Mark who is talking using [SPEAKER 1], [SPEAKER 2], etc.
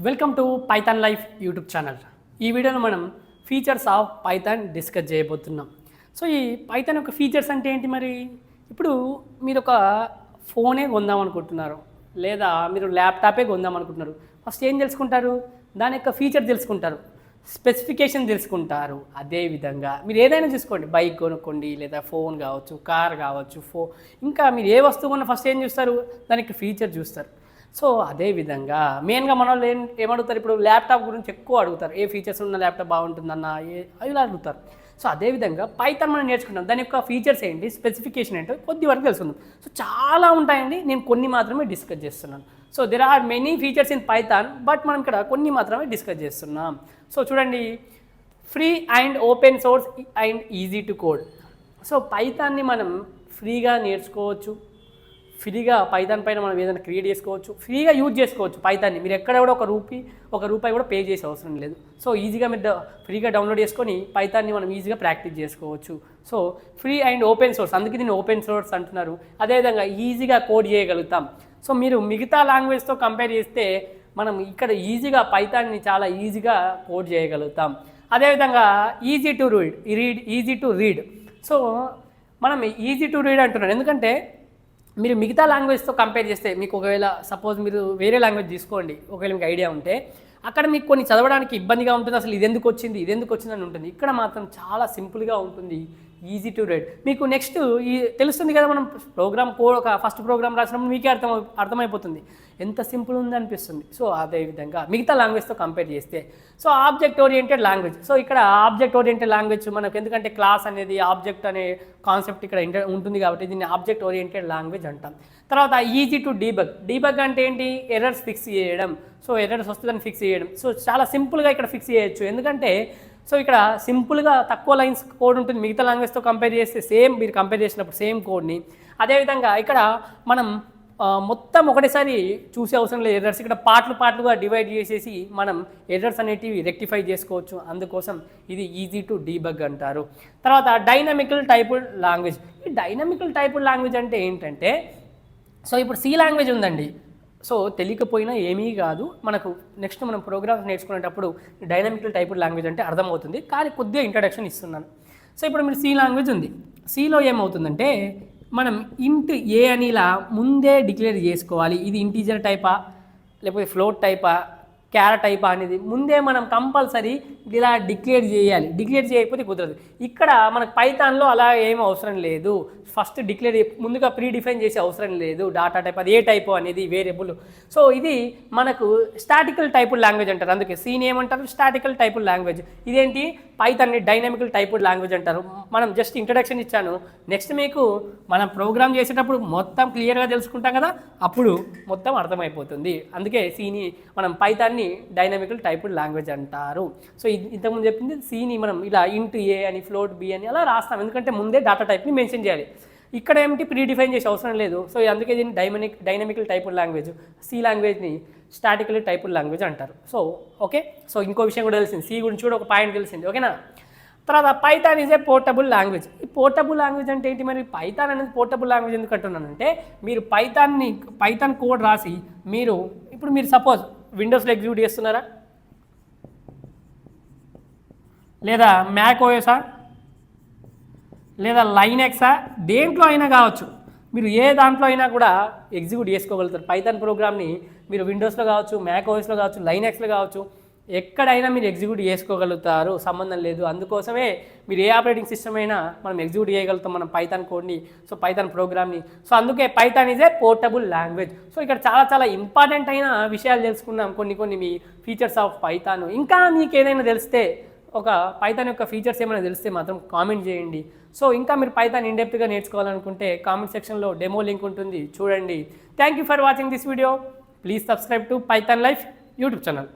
[SPEAKER 1] Welcome to Python life YouTube channel. ఈ వీడియోలో మనం ఫీచర్స్ ఆఫ్ పైథాన్ డిస్కస్ చేయబోతున్నాం. సో ఈ పైథాన్ యొక్క ఫీచర్స్ అంటే ఏంటి? మరి ఇప్పుడు మీరు ఒక ఫోనే కొందాం అనుకుంటున్నారు, లేదా మీరు ల్యాప్టాపే కొందాం అనుకుంటున్నారు. ఫస్ట్ ఏం తెలుసుకుంటారు? దాని యొక్క ఫీచర్ తెలుసుకుంటారు, స్పెసిఫికేషన్ తెలుసుకుంటారు. అదేవిధంగా మీరు ఏదైనా చూసుకోండి, బైక్ కొనుక్కోండి, లేదా ఫోన్ కావచ్చు, కార్ కావచ్చు, ఇంకా మీరు ఏ వస్తువు కొన్నా ఫస్ట్ ఏం చూస్తారు? దానికి ఫీచర్ చూస్తారు. సో అదేవిధంగా మెయిన్గా మన వాళ్ళు ఏమడుగుతారు? ఇప్పుడు ల్యాప్టాప్ గురించి ఎక్కువ అడుగుతారు, ఏ ఫీచర్స్ ఉన్న ల్యాప్టాప్ బాగుంటుందన్న ఇలా అడుగుతారు. సో అదేవిధంగా పైథాన్ మనం నేర్చుకుంటాం, దాని యొక్క ఫీచర్స్ ఏంటి, స్పెసిఫికేషన్ ఏంటో కొద్ది వరకు తెలుసుకుందాం. సో చాలా ఉంటాయండి, నేను కొన్ని మాత్రమే డిస్కస్ చేస్తున్నాను. So there are many features in Python, but మనం ఇక్కడ కొన్ని మాత్రమే డిస్కస్ చేస్తున్నాం. సో చూడండి, free and open source and easy to code. So పైథాన్ని మనం ఫ్రీగా నేర్చుకోవచ్చు, ఫ్రీగా పైథాన్ పైన మనం ఏదైనా క్రియేట్ చేసుకోవచ్చు, ఫ్రీగా యూజ్ చేసుకోవచ్చు పైథాన్ని. మీరు ఎక్కడ కూడా ఒక రూపాయి కూడా పే చేసే అవసరం లేదు. సో ఈజీగా మీరు ఫ్రీగా డౌన్లోడ్ చేసుకొని పైథాన్ని మనం ఈజీగా ప్రాక్టీస్ చేసుకోవచ్చు. So free and open source, అందుకే దీన్ని ఓపెన్ సోర్స్ అంటున్నారు. అదేవిధంగా ఈజీగా కోడ్ చేయగలుగుతాం. సో మీరు మిగతా లాంగ్వేజ్తో కంపేర్ చేస్తే మనం ఇక్కడ ఈజీగా పైథాన్ని చాలా ఈజీగా కోడ్ చేయగలుగుతాం. అదేవిధంగా ఈజీ టు రీడ్. సో మనం ఈజీ టు రీడ్ అంటున్నాను, ఎందుకంటే మీరు మిగతా లాంగ్వేజ్తో కంపేర్ చేస్తే మీకు ఒకవేళ సపోజ్ మీరు వేరే లాంగ్వేజ్ తీసుకోండి, ఒకవేళ మీకు ఐడియా ఉంటే అక్కడ మీకు కొన్ని చదవడానికి ఇబ్బందిగా ఉంటుంది, అసలు ఇది ఎందుకు వచ్చింది అని ఉంటుంది. ఇక్కడ మాత్రం చాలా సింపుల్గా ఉంటుంది, ఈజీ టు రీడ్. మీకు నెక్స్ట్ తెలుస్తుంది కదా, మనం ప్రోగ్రామ్ కోడ్ ఒక ఫస్ట్ ప్రోగ్రామ్ రాసినప్పుడు మీకే అర్థమైపోతుంది ఎంత సింపుల్ ఉంది అనిపిస్తుంది. సో అదేవిధంగా మిగతా లాంగ్వేజ్తో కంపేర్ చేస్తే so object oriented language. So ఇక్కడ ఆబ్జెక్ట్ ఓరియంటెడ్ లాంగ్వేజ్ మనకు ఎందుకంటే క్లాస్ అనేది ఆబ్జెక్ట్ అనే కాన్సెప్ట్ ఇక్కడ ఉంటుంది కాబట్టి దీన్ని ఆబ్జెక్ట్ ఓరియంటెడ్ లాంగ్వేజ్ అంటాం. తర్వాత ఈజీ టు డీబగ్ అంటే ఏంటి? ఎర్రర్స్ ఫిక్స్ చేయడం. సో ఎర్రర్స్ వస్తుందని ఫిక్స్ చేయడం. సో చాలా సింపుల్గా ఇక్కడ ఫిక్స్ చేయొచ్చు, ఎందుకంటే సో ఇక్కడ సింపుల్గా తక్కువ లైన్స్ కోడ్ ఉంటుంది. మిగతా లాంగ్వేజ్తో కంపేర్ చేస్తే మీరు కంపేర్ చేసినప్పుడు సేమ్ కోడ్ని. అదేవిధంగా ఇక్కడ మనం మొత్తం ఒకటేసారి చూసే అవసరం లేదు ఎర్రర్స్. ఇక్కడ పార్ట్లుగా డివైడ్ చేసేసి మనం ఎర్రర్స్ అనేటివి రెక్టిఫై చేసుకోవచ్చు. అందుకోసం ఇది ఈజీ టు డీబగ్ అంటారు. తర్వాత డైనమికల్ టైపుడ్ లాంగ్వేజ్. ఈ డైనమికల్ టైపుడ్ లాంగ్వేజ్ అంటే ఏంటంటే, సో ఇప్పుడు సి లాంగ్వేజ్ ఉందండి, సో తెలియకపోయినా ఏమీ కాదు, మనకు నెక్స్ట్ మనం ప్రోగ్రామ్స్ నేర్చుకునేటప్పుడు డైనమికల్ టైపుడ్ లాంగ్వేజ్ అంటే అర్థమవుతుంది. కానీ కొద్దిగా ఇంట్రడక్షన్ ఇస్తున్నాను. సో ఇప్పుడు మీరు సి లాంగ్వేజ్ ఉంది, సిలో ఏమవుతుందంటే మనం ఇంట్ ఏ అని ఇలా ముందే డిక్లేర్ చేసుకోవాలి. ఇది ఇంటీజర్ టైపా లేకపోతే ఫ్లోట్ టైపా క్యారెట్ టైపా అనేది ముందే మనం కంపల్సరీ ఇలా డిక్లేర్ చేయాలి. డిక్లేర్ చేయకపోతే కుదరదు. ఇక్కడ మనకు పైథాన్లో అలా ఏం అవసరం లేదు, ఫస్ట్ ముందుగా ప్రీ డిఫైన్ చేసే అవసరం లేదు. డాటా టైప్ అది ఏ టైపు అనేది వేరియబుల్. సో ఇది మనకు స్టాటికల్ టైపుడ్ లాంగ్వేజ్ అంటారు. అందుకే సీని ఏమంటారు? Statical typed language. ఇదేంటి? పైథాన్ని డైనమికల్ టైపుడ్ లాంగ్వేజ్ అంటారు. మనం జస్ట్ ఇంట్రడక్షన్ ఇచ్చాను. నెక్స్ట్ మీకు మనం ప్రోగ్రామ్ చేసేటప్పుడు మొత్తం క్లియర్గా తెలుసుకుంటాం కదా, అప్పుడు మొత్తం అర్థమైపోతుంది. అందుకే సీని మనం పైథాన్ని డైనమికల్ టైపుడ్ లాంగ్వేజ్ అంటారు. సో ఇంతకుముందు చెప్పింది సీని మనం ఇలా ఇంట్ ఏ అని ఫ్లోట్ బి అని అలా రాస్తాం, ఎందుకంటే ముందే డాటా టైప్ని మెన్షన్ చేయాలి. ఇక్కడ ఏమిటి? ప్రీ డిఫైన్ చేసే అవసరం లేదు. సో అందుకే దీన్ని డైనమికల్ టైపుడ్ లాంగ్వేజ్, సి లాంగ్వేజ్ని స్టాటికల్ టైపుడ్ లాంగ్వేజ్ అంటారు. So okay. సో ఇంకో విషయం కూడా తెలిసింది, సి గురించి కూడా ఒక పాయింట్ తెలిసింది, ఓకేనా? తర్వాత Python is a portable language. ఈ పోర్టబుల్ లాంగ్వేజ్ అంటే ఏంటి? మరి పైథాన్ అనేది పోర్టబుల్ లాంగ్వేజ్ ఎందుకు అంటున్నానంటే, మీరు పైథాన్ కోడ్ రాసి ఇప్పుడు మీరు సపోజ్ విండోస్లో ఎగ్జిక్యూట్ చేస్తున్నారా, లేదా మ్యాక్ ఓఎసా, లేదా లైనెక్సా, దేంట్లో అయినా కావచ్చు, మీరు ఏ దాంట్లో అయినా కూడా ఎగ్జిక్యూట్ చేసుకోగలుగుతారు పైథాన్ ప్రోగ్రామ్ని. మీరు విండోస్లో కావచ్చు, మ్యాక్ ఓఎస్లో కావచ్చు, లైనెక్స్లో కావచ్చు, ఎక్కడైనా మీరు ఎగ్జిక్యూట్ చేసుకోగలుగుతారు, సంబంధం లేదు. అందుకోసమే మీరు ఏ ఆపరేటింగ్ సిస్టమ్ అయినా మనం ఎగ్జిక్యూట్ చేయగలుగుతాం మనం పైథాన్ కోడ్ని, సో పైథాన్ ప్రోగ్రామ్ని. సో అందుకే Python is a portable language. So ఇక్కడ చాలా ఇంపార్టెంట్ అయిన విషయాలు తెలుసుకున్నాం, కొన్ని మీ ఫీచర్స్ ఆఫ్ పైథాన్. ఇంకా మీకు ఏదైనా తెలిస్తే, ఒక పైథాన్ యొక్క ఫీచర్స్ ఏమైనా తెలిస్తే మాత్రం కామెంట్ చేయండి. సో ఇంకా మీరు పైథాన్ ఇన్డెప్త్గా నేర్చుకోవాలనుకుంటే కామెంట్ సెక్షన్లో డెమో లింక్ ఉంటుంది, చూడండి. Thank you for watching this video. Please subscribe to PythonLife YouTube channel.